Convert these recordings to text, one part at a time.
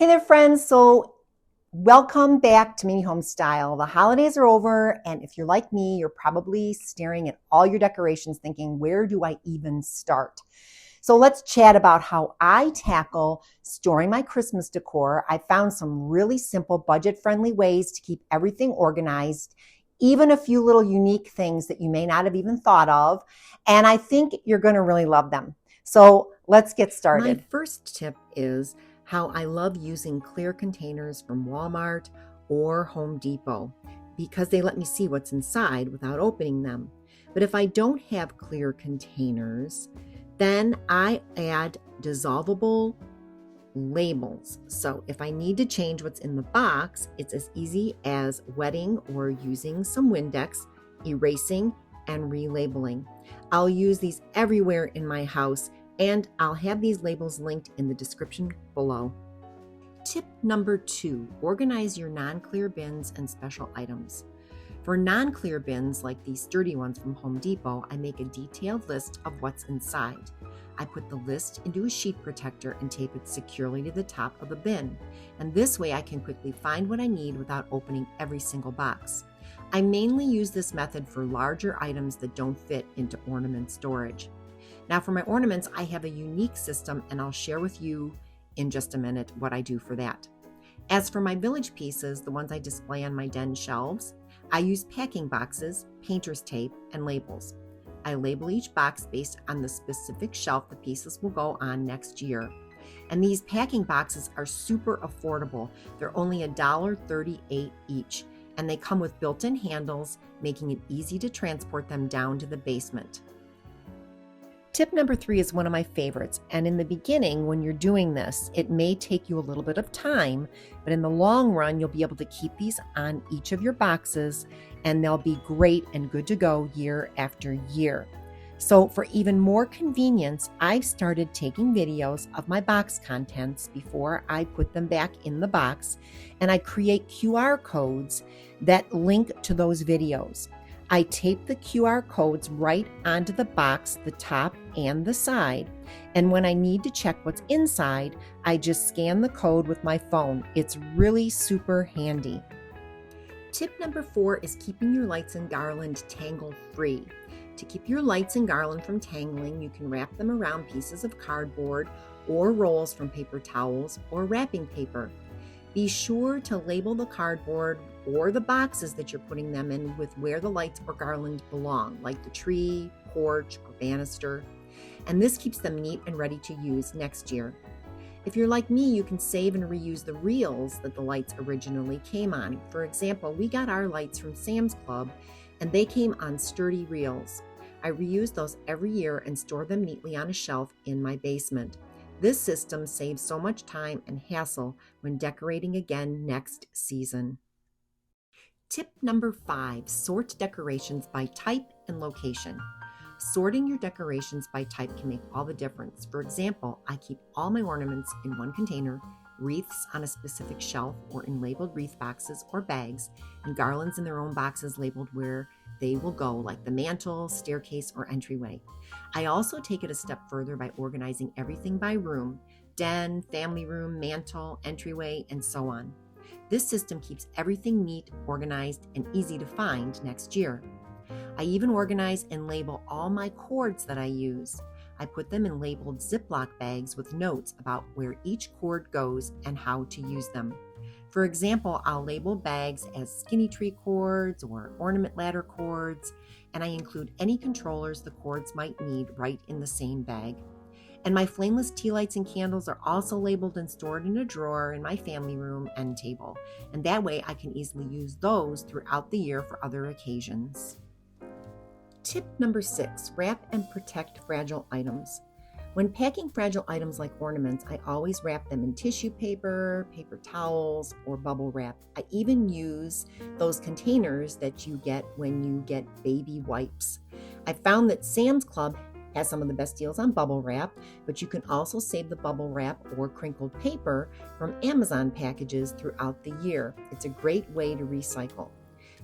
Hey there, friends. So, welcome back to Mimi Home Style. The holidays are over, and if you're like me, you're probably staring at all your decorations thinking, where do I even start? So, let's chat about how I tackle storing my Christmas decor. I found some really simple, budget friendly ways to keep everything organized, even a few little unique things that you may not have even thought of. And I think you're going to really love them. So, let's get My started. first tip is how I love using clear containers from Walmart or Home Depot because they let me see what's inside without opening them. But if I don't have clear containers, then I add dissolvable labels. So if I need to change what's in the box, it's as easy as wetting or using some Windex, erasing, and relabeling. I'll use these everywhere in my house, and I'll have these labels linked in the description below. Tip number 2, organize your non-clear bins and special items. For non-clear bins like these sturdy ones from Home Depot, I make a detailed list of what's inside. I put the list into a sheet protector and tape it securely to the top of the bin. And this way I can quickly find what I need without opening every single box. I mainly use this method for larger items that don't fit into ornament storage. Now for my ornaments, I have a unique system, and I'll share with you in just a minute what I do for that. As for my village pieces, the ones I display on my den shelves, I use packing boxes, painter's tape, and labels. I label each box based on the specific shelf the pieces will go on next year. And these packing boxes are super affordable. They're only $1.38 each, and they come with built-in handles, making it easy to transport them down to the basement. Tip number 3 is one of my favorites, and in the beginning, when you're doing this, it may take you a little bit of time, but in the long run, you'll be able to keep these on each of your boxes, and they'll be great and good to go year after year. So for even more convenience, I've started taking videos of my box contents before I put them back in the box, and I create QR codes that link to those videos. I tape the QR codes right onto the box, the top and the side. And when I need to check what's inside, I just scan the code with my phone. It's really super handy. Tip number 4 is keeping your lights and garland tangle-free. To keep your lights and garland from tangling, you can wrap them around pieces of cardboard or rolls from paper towels or wrapping paper. Be sure to label the cardboard or the boxes that you're putting them in with where the lights or garland belong, like the tree, porch, or banister. And this keeps them neat and ready to use next year. If you're like me, you can save and reuse the reels that the lights originally came on. For example, we got our lights from Sam's Club, and they came on sturdy reels. I reuse those every year and store them neatly on a shelf in my basement. This system saves so much time and hassle when decorating again next season. Tip number 5, sort decorations by type and location. Sorting your decorations by type can make all the difference. For example, I keep all my ornaments in one container, wreaths on a specific shelf or in labeled wreath boxes or bags, and garlands in their own boxes labeled where they will go, like the mantle, staircase, or entryway. I also take it a step further by organizing everything by room: den, family room, mantle, entryway, and so on. This system keeps everything neat, organized, and easy to find next year. I even organize and label all my cords that I use. I put them in labeled Ziploc bags with notes about where each cord goes and how to use them. For example, I'll label bags as skinny tree cords or ornament ladder cords, and I include any controllers the cords might need right in the same bag. And my flameless tea lights and candles are also labeled and stored in a drawer in my family room end table, and that way I can easily use those throughout the year for other occasions. Tip number 6, wrap and protect fragile items. When packing fragile items like ornaments, I always wrap them in tissue paper, paper towels, or bubble wrap. I even use those containers that you get when you get baby wipes. I found that Sam's Club has some of the best deals on bubble wrap, but you can also save the bubble wrap or crinkled paper from Amazon packages throughout the year. It's a great way to recycle.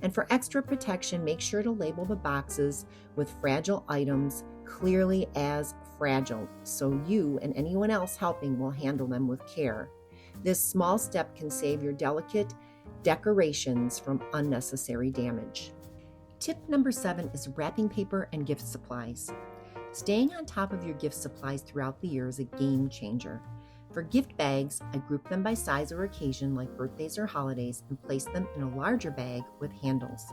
And for extra protection, make sure to label the boxes with fragile items clearly as fragile, so you and anyone else helping will handle them with care. This small step can save your delicate decorations from unnecessary damage. Tip number 7 is wrapping paper and gift supplies. Staying on top of your gift supplies throughout the year is a game changer. For gift bags, I group them by size or occasion, like birthdays or holidays, and place them in a larger bag with handles.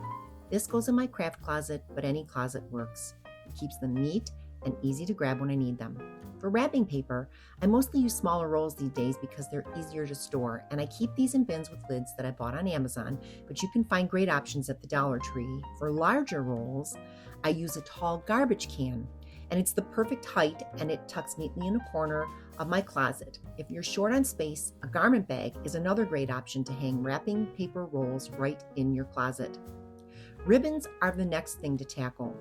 This goes in my craft closet, but any closet works. It keeps them neat and easy to grab when I need them. For wrapping paper, I mostly use smaller rolls these days because they're easier to store, and I keep these in bins with lids that I bought on Amazon, but you can find great options at the Dollar Tree. For larger rolls, I use a tall garbage can, and it's the perfect height, and it tucks neatly in a corner of my closet. If you're short on space, a garment bag is another great option to hang wrapping paper rolls right in your closet. Ribbons are the next thing to tackle.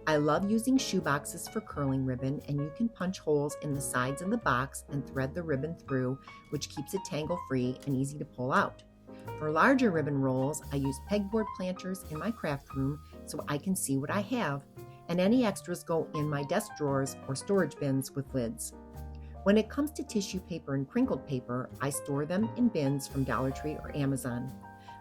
I love using shoe boxes for curling ribbon, and you can punch holes in the sides of the box and thread the ribbon through, which keeps it tangle-free and easy to pull out. For larger ribbon rolls, I use pegboard planters in my craft room so I can see what I have, and any extras go in my desk drawers or storage bins with lids. When it comes to tissue paper and crinkled paper, I store them in bins from Dollar Tree or Amazon.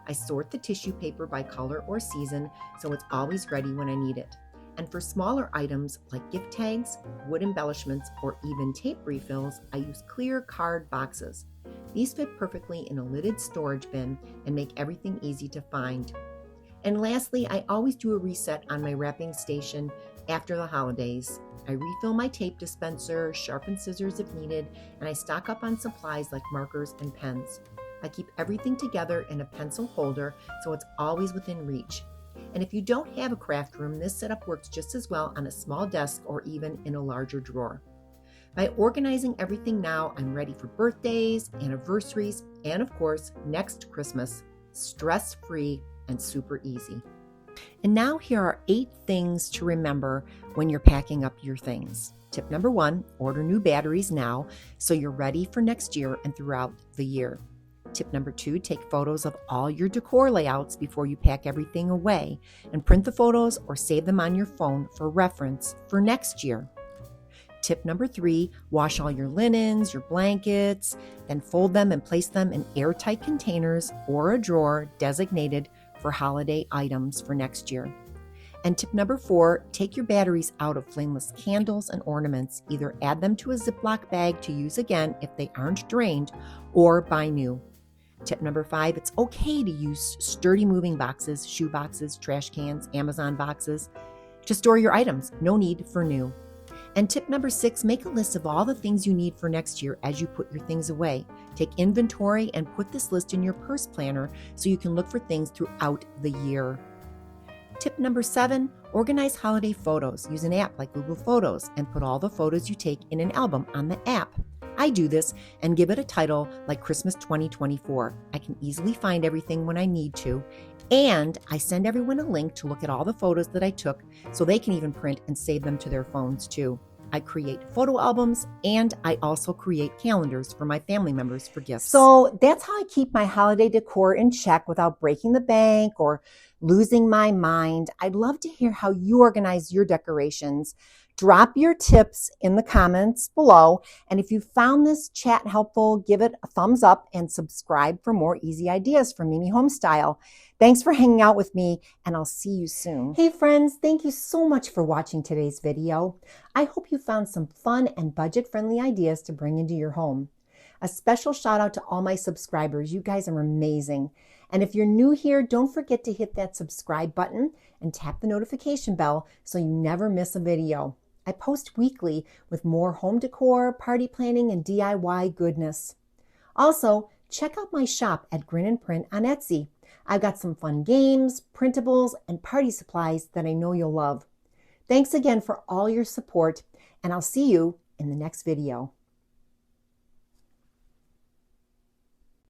I sort the tissue paper by color or season so it's always ready when I need it. And for smaller items like gift tags, wood embellishments, or even tape refills, I use clear card boxes. These fit perfectly in a lidded storage bin and make everything easy to find. And lastly, I always do a reset on my wrapping station after the holidays. I refill my tape dispenser, sharpen scissors if needed, and I stock up on supplies like markers and pens. I keep everything together in a pencil holder so it's always within reach. And if you don't have a craft room, this setup works just as well on a small desk or even in a larger drawer. By organizing everything now, I'm ready for birthdays, anniversaries, and of course, next Christmas, stress-free and super easy. And now here are 8 things to remember when you're packing up your things. Tip number 1, order new batteries now so you're ready for next year and throughout the year. Tip number 2, take photos of all your decor layouts before you pack everything away, and print the photos or save them on your phone for reference for next year. Tip number 3, wash all your linens, your blankets, then fold them and place them in airtight containers or a drawer designated for holiday items for next year. And tip number 4, take your batteries out of flameless candles and ornaments. Either add them to a Ziploc bag to use again if they aren't drained, or buy new. Tip number 5, it's okay to use sturdy moving boxes, shoe boxes, trash cans, Amazon boxes to store your items. No need for new. And tip number 6, make a list of all the things you need for next year as you put your things away. Take inventory and put this list in your purse planner so you can look for things throughout the year. Tip number 7, organize holiday photos. Use an app like Google Photos and put all the photos you take in an album on the app. I do this and give it a title like Christmas 2024. I can easily find everything when I need to, and I send everyone a link to look at all the photos that I took so they can even print and save them to their phones too. I create photo albums, and I also create calendars for my family members for gifts. So that's how I keep my holiday decor in check without breaking the bank or losing my mind. I'd love to hear how you organize your decorations. Drop your tips in the comments below. And if you found this chat helpful, give it a thumbs up and subscribe for more easy ideas from Mimi Homestyle. Thanks for hanging out with me, and I'll see you soon. Hey friends, thank you so much for watching today's video. I hope you found some fun and budget-friendly ideas to bring into your home. A special shout out to all my subscribers. You guys are amazing. And if you're new here, don't forget to hit that subscribe button and tap the notification bell so you never miss a video. I post weekly with more home decor, party planning, and DIY goodness. Also, check out my shop at Grin and Print on Etsy. I've got some fun games, printables, and party supplies that I know you'll love. Thanks again for all your support, and I'll see you in the next video.